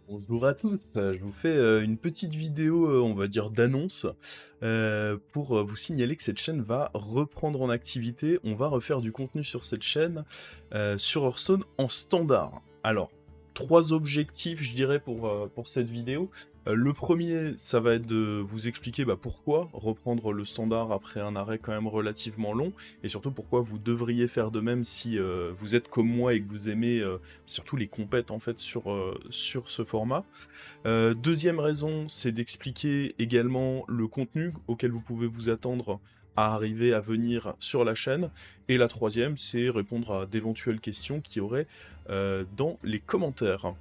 Bonjour à tous, je vous fais une petite vidéo, on va dire d'annonce, pour vous signaler que cette chaîne va reprendre en activité. On va refaire du contenu sur cette chaîne, sur Hearthstone en standard. Alors, trois objectifs, je dirais, pour cette vidéo. Le premier, ça va être de vous expliquer pourquoi reprendre le standard après un arrêt quand même relativement long, et surtout pourquoi vous devriez faire de même si vous êtes comme moi et que vous aimez surtout les compètes en fait sur ce format. Deuxième raison, c'est d'expliquer également le contenu auquel vous pouvez vous attendre à arriver à venir sur la chaîne. Et la troisième, c'est répondre à d'éventuelles questions qu'il y aurait dans les commentaires.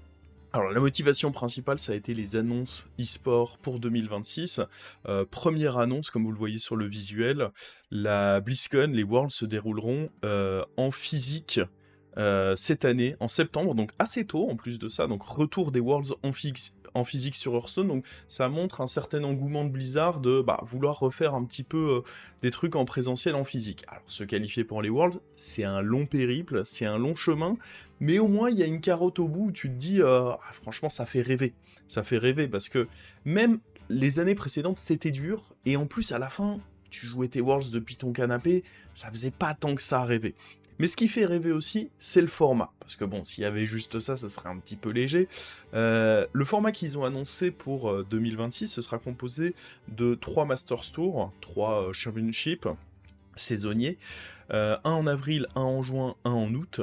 Alors la motivation principale, ça a été les annonces e-sport pour 2026. Première annonce, comme vous le voyez sur le visuel, la BlizzCon, les Worlds se dérouleront en physique cette année, en septembre, donc assez tôt en plus de ça, donc retour des Worlds en physique sur Hearthstone, donc ça montre un certain engouement de Blizzard de vouloir refaire un petit peu des trucs en présentiel en physique. Alors se qualifier pour les Worlds, c'est un long périple, c'est un long chemin, mais au moins il y a une carotte au bout où tu te dis, franchement ça fait rêver. Ça fait rêver parce que même les années précédentes c'était dur, et en plus à la fin, tu jouais tes Worlds depuis ton canapé, ça faisait pas tant que ça rêver. Mais ce qui fait rêver aussi, c'est le format. Parce que bon, s'il y avait juste ça, ça serait un petit peu léger. Le format qu'ils ont annoncé pour 2026, ce sera composé de 3 Masters Tours, 3 Championships saisonniers, un en avril, un en juin, un en août,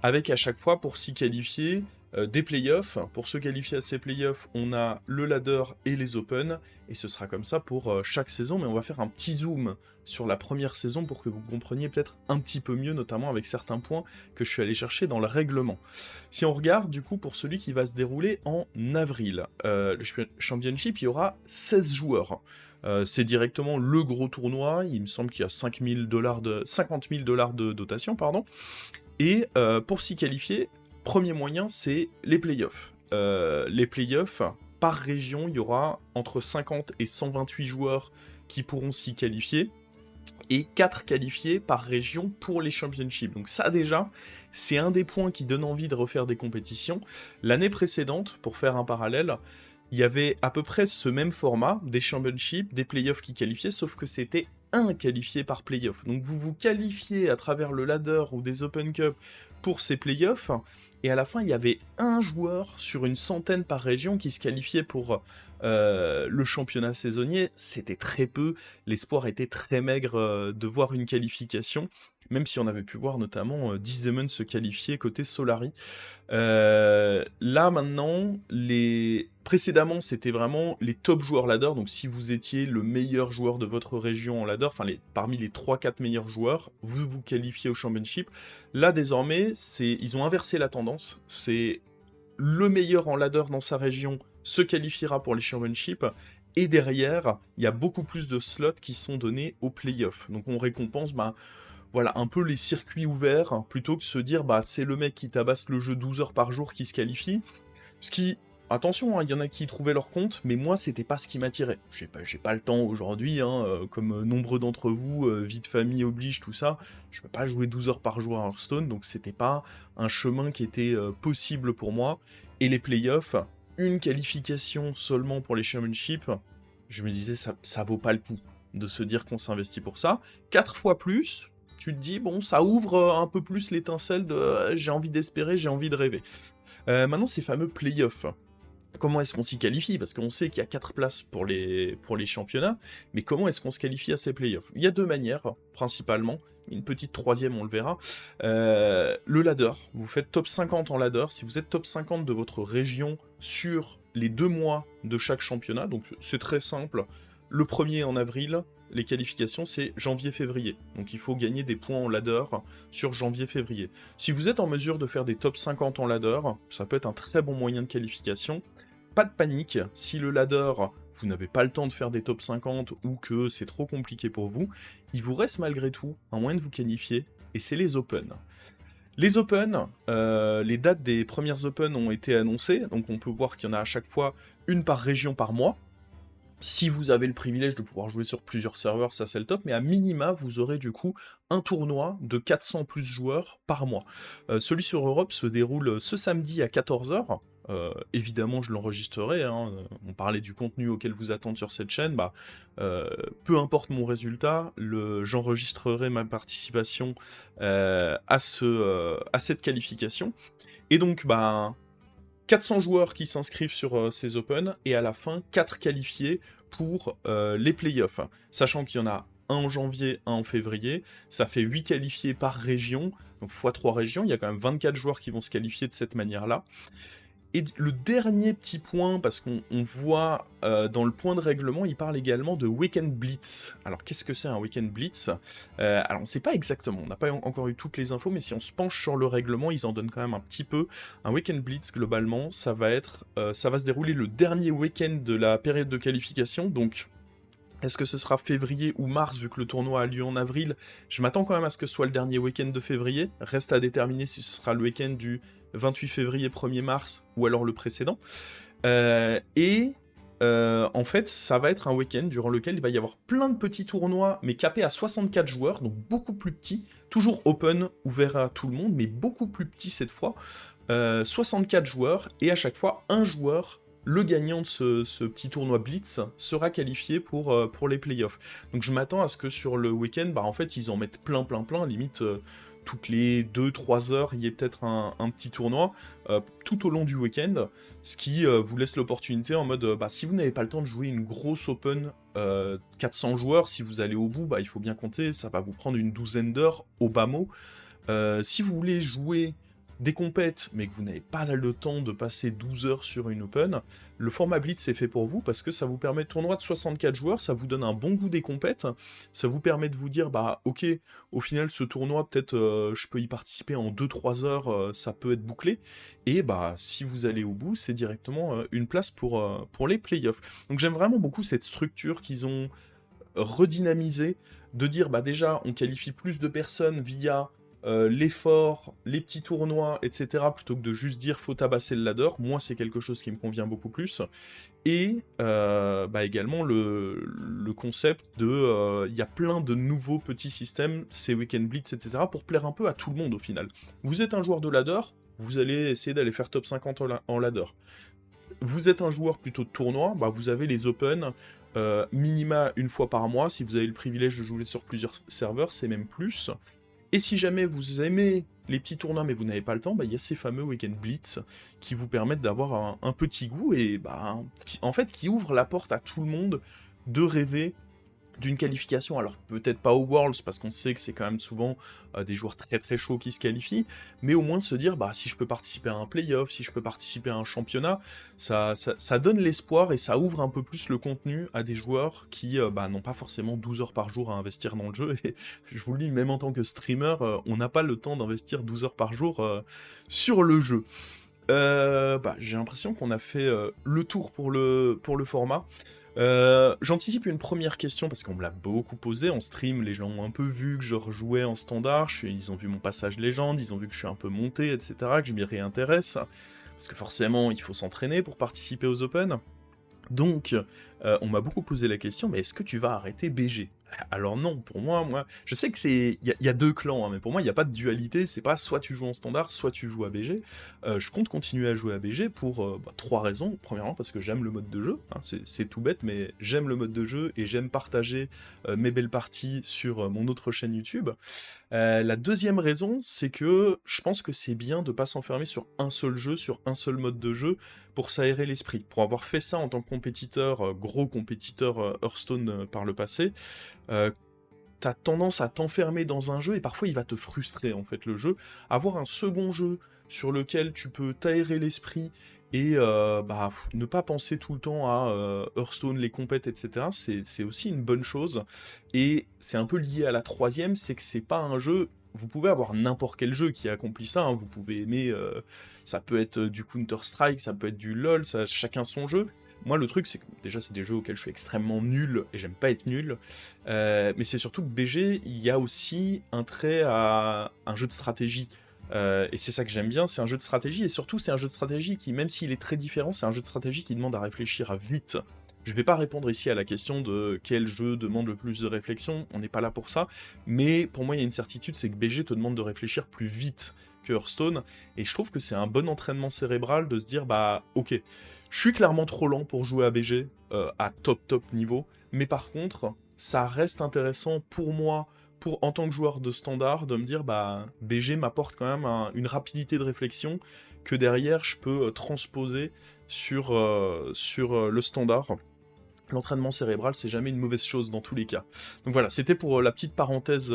avec à chaque fois, pour s'y qualifier, des playoffs. Pour se qualifier à ces playoffs, on a le ladder et les open, et ce sera comme ça pour chaque saison, mais on va faire un petit zoom sur la première saison pour que vous compreniez peut-être un petit peu mieux, notamment avec certains points que je suis allé chercher dans le règlement. Si on regarde, du coup, pour celui qui va se dérouler en avril, le Championship, il y aura 16 joueurs. C'est directement le gros tournoi, il me semble qu'il y a 50 000 $ de dotation, pardon. Et pour s'y qualifier, premier moyen, c'est les playoffs. Les playoffs, par région, il y aura entre 50 et 128 joueurs qui pourront s'y qualifier, et 4 qualifiés par région pour les championships. Donc ça déjà, c'est un des points qui donne envie de refaire des compétitions. L'année précédente, pour faire un parallèle, il y avait à peu près ce même format, des championships, des playoffs qui qualifiaient, sauf que c'était un qualifié par playoff. Donc vous vous qualifiez à travers le ladder ou des Open Cup pour ces playoffs, et à la fin il y avait un joueur sur une centaine par région qui se qualifiait pour le championnat saisonnier. C'était très peu, l'espoir était très maigre de voir une qualification, même si on avait pu voir notamment Dizemon se qualifier côté Solari. Là maintenant, précédemment c'était vraiment les top joueurs ladder, donc si vous étiez le meilleur joueur de votre région en ladder, enfin parmi les 3-4 meilleurs joueurs, vous vous qualifiez au championship. Là désormais, ils ont inversé la tendance, c'est le meilleur en ladder dans sa région se qualifiera pour les championships, et derrière, il y a beaucoup plus de slots qui sont donnés aux playoffs. Donc on récompense voilà, un peu les circuits ouverts, plutôt que de se dire c'est le mec qui tabasse le jeu 12 heures par jour qui se qualifie. Ce qui, attention, il y en a qui y trouvaient leur compte, mais moi c'était pas ce qui m'attirait. J'ai pas le temps aujourd'hui, comme nombre d'entre vous, vie de famille oblige, tout ça, je peux pas jouer 12 heures par jour à Hearthstone, donc c'était pas un chemin qui était possible pour moi. Et les playoffs, une qualification seulement pour les championships, je me disais ça vaut pas le coup de se dire qu'on s'investit pour ça. 4 fois plus, tu te dis, bon, ça ouvre un peu plus l'étincelle de j'ai envie d'espérer, j'ai envie de rêver. Maintenant, ces fameux playoffs, comment est-ce qu'on s'y qualifie? Parce qu'on sait qu'il y a 4 places pour les championnats, mais comment est-ce qu'on se qualifie à ces playoffs? Il y a 2 manières, principalement, une petite troisième, on le verra. Le ladder, vous faites top 50 en ladder, si vous êtes top 50 de votre région sur les 2 mois de chaque championnat, donc c'est très simple. Le premier en avril, les qualifications c'est janvier-février, donc il faut gagner des points en ladder sur janvier-février. Si vous êtes en mesure de faire des top 50 en ladder, ça peut être un très bon moyen de qualification. Pas de panique, si le ladder, vous n'avez pas le temps de faire des top 50 ou que c'est trop compliqué pour vous, il vous reste malgré tout un moyen de vous qualifier, et c'est les Open. Les Open, les dates des premières Open ont été annoncées, donc on peut voir qu'il y en a à chaque fois une par région par mois. Si vous avez le privilège de pouvoir jouer sur plusieurs serveurs, ça c'est le top, mais à minima, vous aurez du coup un tournoi de 400 plus joueurs par mois. Celui sur Europe se déroule ce samedi à 14 h, évidemment je l'enregistrerai, hein, on parlait du contenu auquel vous attendre sur cette chaîne, bah, peu importe mon résultat, j'enregistrerai ma participation à cette qualification. Et donc, bah, 400 joueurs qui s'inscrivent sur ces Open, et à la fin, 4 qualifiés pour les playoffs. Sachant qu'il y en a un en janvier, un en février, ça fait 8 qualifiés par région, donc x 3 régions, il y a quand même 24 joueurs qui vont se qualifier de cette manière-là. Et le dernier petit point, parce qu'on voit dans le point de règlement, il parle également de Weekend Blitz. Alors qu'est-ce que c'est un Weekend Blitz? Alors on ne sait pas exactement, on n'a pas encore eu toutes les infos, mais si on se penche sur le règlement, ils en donnent quand même un petit peu. Un Weekend Blitz, globalement, ça va se dérouler le dernier week-end de la période de qualification, donc... Est-ce que ce sera février ou mars, vu que le tournoi a lieu en avril? Je m'attends quand même à ce que ce soit le dernier week-end de février. Reste à déterminer si ce sera le week-end du 28 février, 1er mars, ou alors le précédent. En fait, ça va être un week-end durant lequel il va y avoir plein de petits tournois, mais capés à 64 joueurs, donc beaucoup plus petits. Toujours open, ouvert à tout le monde, mais beaucoup plus petits cette fois. 64 joueurs, et à chaque fois, un joueur... Le gagnant de ce petit tournoi Blitz sera qualifié pour les playoffs. Donc je m'attends à ce que sur le week-end, bah en fait ils en mettent plein, limite toutes les 2-3 heures, il y ait peut-être un petit tournoi tout au long du week-end, ce qui vous laisse l'opportunité en mode, bah si vous n'avez pas le temps de jouer une grosse open 400 joueurs, si vous allez au bout, bah il faut bien compter, ça va vous prendre une douzaine d'heures au bas mot. Si vous voulez jouer des compètes, mais que vous n'avez pas le temps de passer 12 heures sur une open, le format Blitz est fait pour vous, parce que ça vous permet de tournoi de 64 joueurs, ça vous donne un bon goût des compètes, ça vous permet de vous dire, bah ok, au final ce tournoi, peut-être je peux y participer en 2-3 heures, ça peut être bouclé, et bah si vous allez au bout, c'est directement une place pour les playoffs. Donc j'aime vraiment beaucoup cette structure qu'ils ont redynamisée, de dire, bah déjà, on qualifie plus de personnes via... l'effort, les petits tournois, etc., plutôt que de juste dire faut tabasser le ladder, moi c'est quelque chose qui me convient beaucoup plus. Et bah également le concept de... il y a plein de nouveaux petits systèmes, ces Weekend Blitz, etc., pour plaire un peu à tout le monde au final. Vous êtes un joueur de ladder, vous allez essayer d'aller faire top 50 en ladder. Vous êtes un joueur plutôt de tournoi, bah vous avez les Open, minima une fois par mois, si vous avez le privilège de jouer sur plusieurs serveurs, c'est même plus. Et si jamais vous aimez les petits tournois mais vous n'avez pas le temps, bah il y a ces fameux Weekend Blitz qui vous permettent d'avoir un petit goût et bah en fait qui ouvrent la porte à tout le monde de rêver d'une qualification. Alors peut-être pas aux Worlds parce qu'on sait que c'est quand même souvent des joueurs très très chauds qui se qualifient, mais au moins de se dire bah si je peux participer à un playoff, si je peux participer à un championnat, ça donne l'espoir et ça ouvre un peu plus le contenu à des joueurs qui bah, n'ont pas forcément 12 heures par jour à investir dans le jeu, et je vous le dis, même en tant que streamer, on n'a pas le temps d'investir 12 heures par jour sur le jeu. Bah, j'ai l'impression qu'on a fait le tour pour le format. J'anticipe une première question parce qu'on me l'a beaucoup posé en stream, les gens ont un peu vu que je rejouais en standard, ils ont vu mon passage légende, ils ont vu que je suis un peu monté, etc., que je m'y réintéresse, parce que forcément il faut s'entraîner pour participer aux Open. Donc, on m'a beaucoup posé la question, mais est-ce que tu vas arrêter BG? Alors non, pour moi, je sais que c'est... Il y a deux clans, hein, mais pour moi, il n'y a pas de dualité, c'est pas soit tu joues en standard, soit tu joues à BG. Je compte continuer à jouer à BG pour 3 raisons. Premièrement, parce que j'aime le mode de jeu, hein, c'est tout bête, mais j'aime le mode de jeu, et j'aime partager mes belles parties sur mon autre chaîne YouTube. La deuxième raison, c'est que je pense que c'est bien de pas s'enfermer sur un seul jeu, sur un seul mode de jeu, pour s'aérer l'esprit. Pour avoir fait ça en tant que compétiteur, gros compétiteur Hearthstone par le passé, t'as tendance à t'enfermer dans un jeu, et parfois il va te frustrer en fait le jeu. Avoir un second jeu sur lequel tu peux t'aérer l'esprit, et ne pas penser tout le temps à Hearthstone, les compètes, etc., c'est aussi une bonne chose. Et c'est un peu lié à la troisième, c'est que c'est pas un jeu... Vous pouvez avoir n'importe quel jeu qui accomplit ça, hein. Vous pouvez aimer... ça peut être du Counter-Strike, ça peut être du LoL, chacun son jeu. Moi, le truc, c'est que déjà, c'est des jeux auxquels je suis extrêmement nul, et j'aime pas être nul, mais c'est surtout que BG, il y a aussi un trait à un jeu de stratégie. Et c'est ça que j'aime bien, c'est un jeu de stratégie, et surtout c'est un jeu de stratégie qui, même s'il est très différent, c'est un jeu de stratégie qui demande à réfléchir vite. Je vais pas répondre ici à la question de quel jeu demande le plus de réflexion, on n'est pas là pour ça, mais pour moi il y a une certitude, c'est que BG te demande de réfléchir plus vite que Hearthstone, et je trouve que c'est un bon entraînement cérébral de se dire, bah ok, je suis clairement trop lent pour jouer à BG, à top niveau, mais par contre, ça reste intéressant pour moi, en tant que joueur de standard, de me dire, bah BG m'apporte quand même une rapidité de réflexion que derrière je peux transposer sur le standard. L'entraînement cérébral, c'est jamais une mauvaise chose dans tous les cas. Donc voilà, c'était pour la petite parenthèse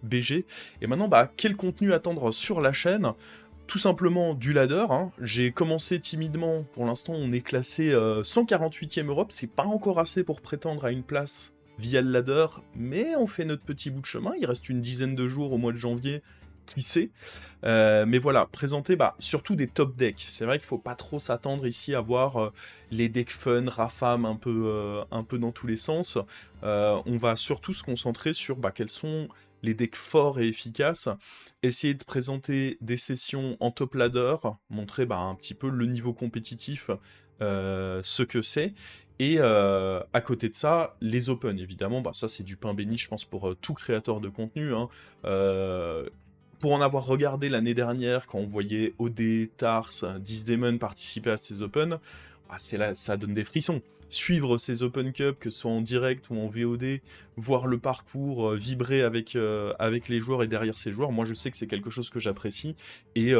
BG. Et maintenant, bah, quel contenu attendre sur la chaîne? Tout simplement du ladder, hein. J'ai commencé timidement, pour l'instant on est classé 148e Europe, c'est pas encore assez pour prétendre à une place via le ladder, mais on fait notre petit bout de chemin, il reste une dizaine de jours au mois de janvier, qui sait. Mais voilà, présenter surtout des top decks. C'est vrai qu'il faut pas trop s'attendre ici à voir les decks fun, Rafam un peu dans tous les sens. On va surtout se concentrer sur quels sont les decks forts et efficaces, essayer de présenter des sessions en top ladder, montrer un petit peu le niveau compétitif, ce que c'est, et à côté de ça, les open, évidemment, ça c'est du pain béni, je pense, pour tout créateur de contenu, hein. Pour en avoir regardé l'année dernière, quand on voyait OD, Tars, Disdemon participer à ces Open, ça donne des frissons. Suivre ces Open Cup, que ce soit en direct ou en VOD, voir le parcours vibrer avec les joueurs et derrière ces joueurs, moi je sais que c'est quelque chose que j'apprécie, et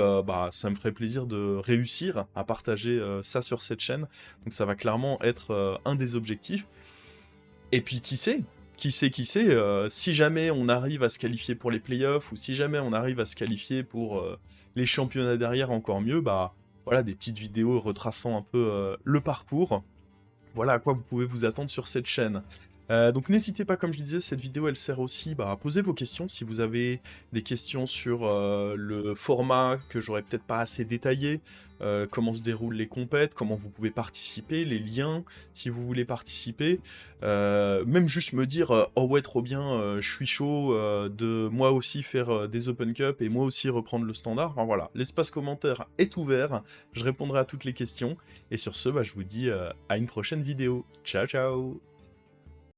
ça me ferait plaisir de réussir à partager ça sur cette chaîne, donc ça va clairement être un des objectifs. Et puis qui sait, si jamais on arrive à se qualifier pour les playoffs, ou si jamais on arrive à se qualifier pour les championnats derrière, encore mieux, voilà, des petites vidéos retraçant un peu le parcours. Voilà à quoi vous pouvez vous attendre sur cette chaîne. Donc n'hésitez pas, comme je disais, cette vidéo elle sert aussi à poser vos questions, si vous avez des questions sur le format que j'aurais peut-être pas assez détaillé, comment se déroulent les compètes, comment vous pouvez participer, les liens, si vous voulez participer, même juste me dire oh ouais trop bien, je suis chaud de moi aussi faire des Open Cup et moi aussi reprendre le standard. Enfin voilà, l'espace commentaire est ouvert, je répondrai à toutes les questions, et sur ce, je vous dis à une prochaine vidéo. Ciao ciao.